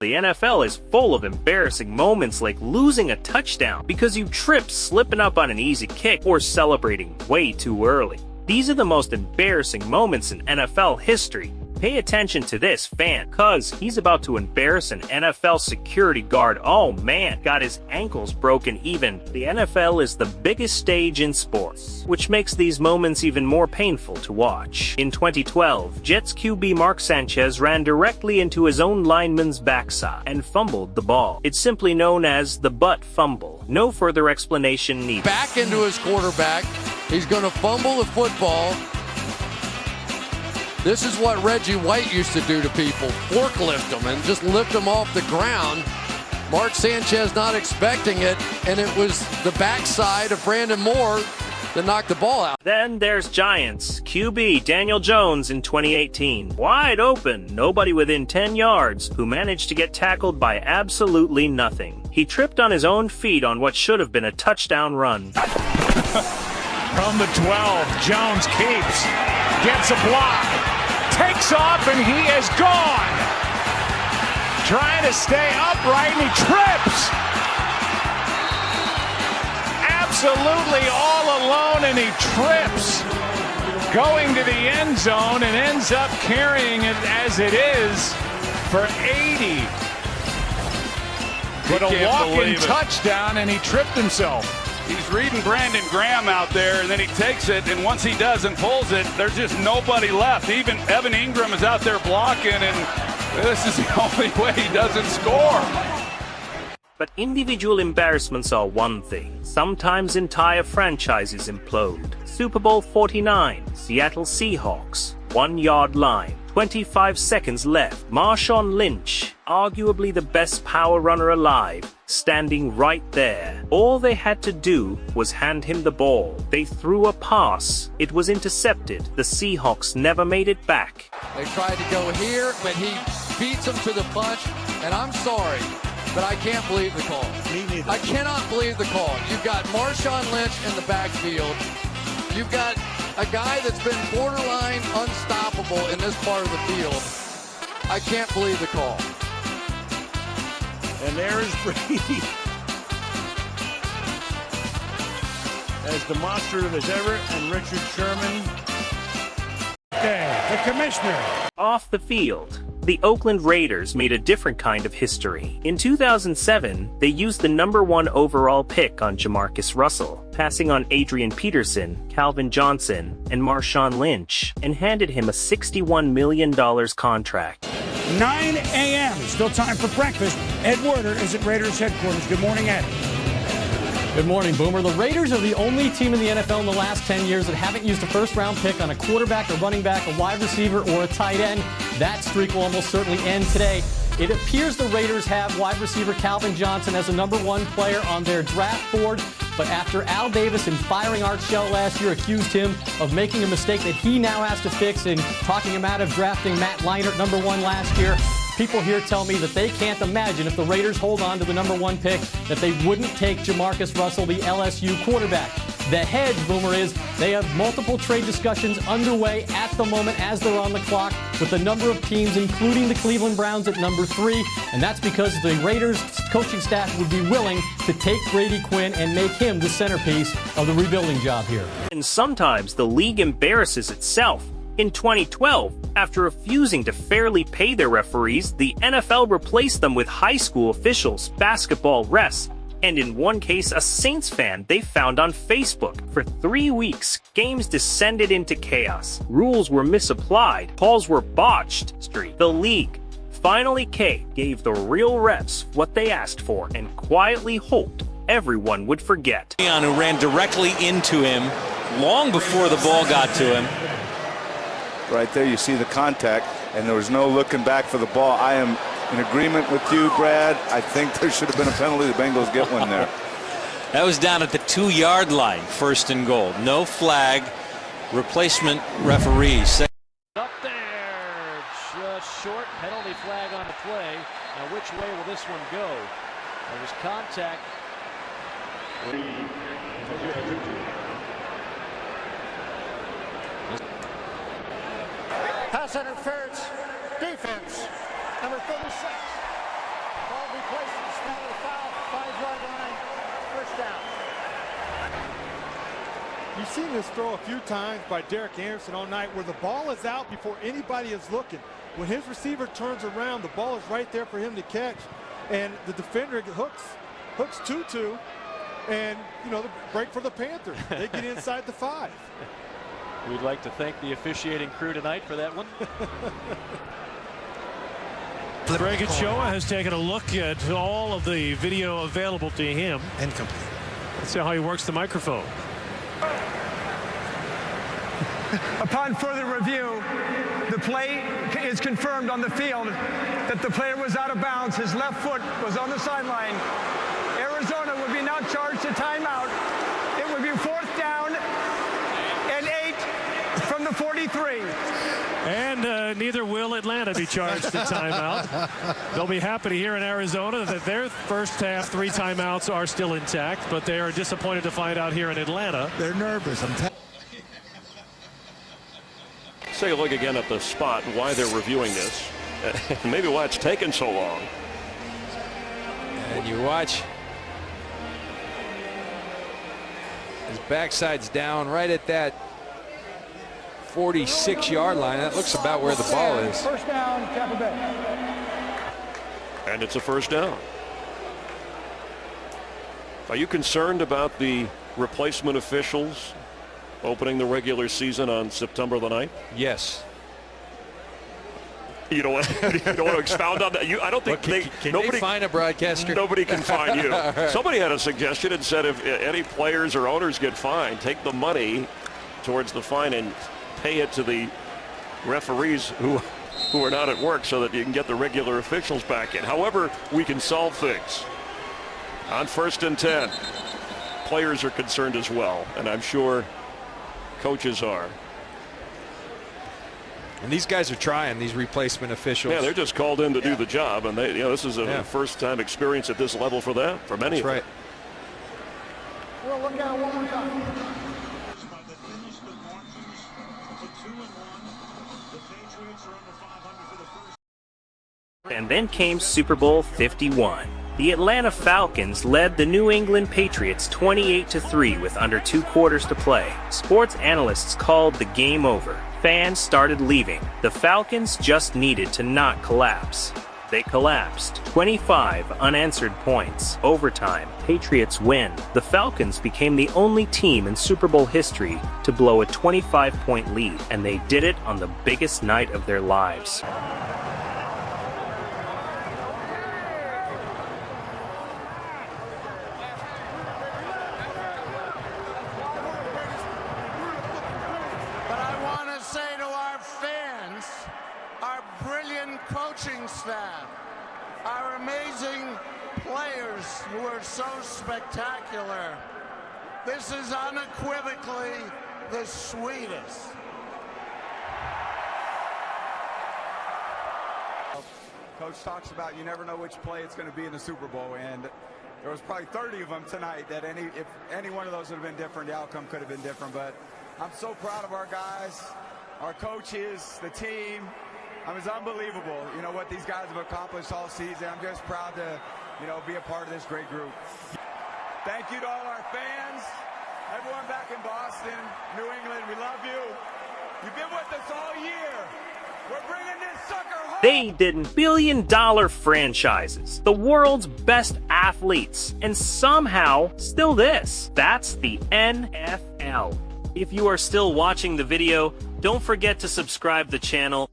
The NFL is full of embarrassing moments like losing a touchdown because you tripped slipping up on an easy kick or celebrating way too early. These are the most embarrassing moments in NFL history. Pay attention to this fan, cuz he's about to embarrass an NFL security guard. Oh man, got his ankles broken even. The NFL is the biggest stage in sports, which makes these moments even more painful to watch. In 2012, Jets QB Mark Sanchez ran directly into his own lineman's backside and fumbled the ball. It's simply known as the butt fumble. No further explanation needed. Back into his quarterback. He's going to fumble the football. This is what Reggie White used to do to people. Forklift them and just lift them off the ground. Mark Sanchez not expecting it, and it was the backside of Brandon Moore that knocked the ball out. Then there's Giants QB Daniel Jones in 2018. Wide open, nobody within 10 yards, who managed to get tackled by absolutely nothing. He tripped on his own feet on what should have been a touchdown run. From the 12, Jones keeps, gets a block, takes off, and he is gone. Trying to stay upright, and he trips. Absolutely all alone, and he trips. Going to the end zone and ends up carrying it as it is for 80. But a walk-in touchdown, and he tripped himself. He's reading Brandon Graham out there, and then he takes it, and once he does and pulls it, there's just nobody left. Even Evan Ingram is out there blocking, and this is the only way he doesn't score. But individual embarrassments are one thing. Sometimes entire franchises implode. Super Bowl 49, Seattle Seahawks, 1-yard line. 25 seconds left. Marshawn Lynch, arguably the best power runner alive, standing right there. All they had to do was hand him the ball. They threw a pass. It was intercepted. The Seahawks never made it back. They tried to go here, but he beats him to the punch, and I'm sorry, but I can't believe the call. Me neither. I cannot believe the call. You've got Marshawn Lynch in the backfield. You've got a guy that's been borderline unstoppable in this part of the field. I can't believe the call. And there is Brady as demonstrative as ever, and Richard Sherman. Okay, the commissioner. Off the field, the Oakland Raiders made a different kind of history. In 2007, they used the #1 overall pick on Jamarcus Russell, passing on Adrian Peterson, Calvin Johnson, and Marshawn Lynch, and handed him a $61 million contract. 9 a.m. Still time for breakfast. Ed Werder is at Raiders headquarters. Good morning, Ed. Good morning, Boomer. The Raiders are the only team in the NFL in the last 10 years that haven't used a first-round pick on a quarterback, a running back, a wide receiver, or a tight end. That streak will almost certainly end today. It appears the Raiders have wide receiver Calvin Johnson as a #1 player on their draft board, but after Al Davis, in firing Art Shell last year, accused him of making a mistake that he now has to fix in talking him out of drafting Matt Leinart #1 last year, people here tell me that they can't imagine if the Raiders hold on to the #1 pick that they wouldn't take Jamarcus Russell, the LSU quarterback. The hedge, Boomer, is they have multiple trade discussions underway at the moment as they're on the clock with a number of teams, including the Cleveland Browns at #3, and that's because the Raiders coaching staff would be willing to take Brady Quinn and make him the centerpiece of the rebuilding job here. And sometimes the league embarrasses itself. In 2012, after refusing to fairly pay their referees, the NFL replaced them with high school officials, basketball refs, and in one case, a Saints fan they found on Facebook. For 3 weeks, games descended into chaos. Rules were misapplied, calls were botched. The league finally gave the real refs what they asked for and quietly hoped everyone would forget. Who ran directly into him long before the ball got to him. Right there, you see the contact, and there was no looking back for the ball. I am in agreement with you, Brad. I think there should have been a penalty. The Bengals get one there. That was down at the 2-yard line, 1st and goal. No flag. Replacement referees. Up there, just short, penalty flag on the play. Now, which way will this one go? There was contact. Pass interference, defense, number 36. seen this throw a few times by Derek Anderson all night where the ball is out before anybody is looking. When his receiver turns around, the ball is right there for him to catch. And the defender hooks 2-2, and, you know, the break for the Panthers. They get inside the 5. We'd like to thank the officiating crew tonight for that one. Greg Ochoa has taken a look at all of the video available to him. Incomplete. Let's see how he works the microphone. Upon further review, the play is confirmed on the field that the player was out of bounds. His left foot was on the sideline. Arizona would be now charged a timeout. It would be 4th down and 8 from the 43. And neither will Atlanta be charged a timeout. They'll be happy to hear in Arizona that their first half 3 timeouts are still intact, but they are disappointed to find out here in Atlanta. They're nervous. Take a look again at the spot, why they're reviewing this, maybe why it's taken so long. And you watch his backside's down right at that 46-yard line. That looks about where the ball is. First down, Tampa Bay. And it's a first down. Are you concerned about the replacement officials opening the regular season on September the 9th? Yes. You don't want to expound on that? I don't think nobody find a broadcaster. Nobody can find you. Somebody had a suggestion and said if any players or owners get fined, take the money towards the fine and pay it to the referees who are not at work so that you can get the regular officials back in. However, we can solve things. On 1st and 10, players are concerned as well, and I'm sure coaches are. And these guys are trying, these replacement officials. Yeah, they're just called in to do the job, and they, this is a first-time experience at this level for them, for many of them. Right. We'll look at it one more time. And then came Super Bowl 51. The Atlanta Falcons led the New England Patriots 28-3 with under 2 quarters to play. Sports analysts called the game over. Fans started leaving. The Falcons just needed to not collapse. They collapsed. 25 unanswered points. Overtime. Patriots win. The Falcons became the only team in Super Bowl history to blow a 25-point lead, and they did it on the biggest night of their lives. Coaching staff, our amazing players who are so spectacular. This is unequivocally the sweetest. Coach talks about you never know which play it's going to be in the Super Bowl, and there was probably 30 of them tonight that if any one of those would have been different, the outcome could have been different. But I'm so proud of our guys, our coaches, the team. I mean, it's unbelievable, what these guys have accomplished all season. I'm just proud to, be a part of this great group. Thank you to all our fans, everyone back in Boston, New England. We love you. You've been with us all year. We're bringing this sucker home. They did billion-dollar franchises, the world's best athletes, and somehow still this. That's the NFL. If you are still watching the video, don't forget to subscribe to the channel.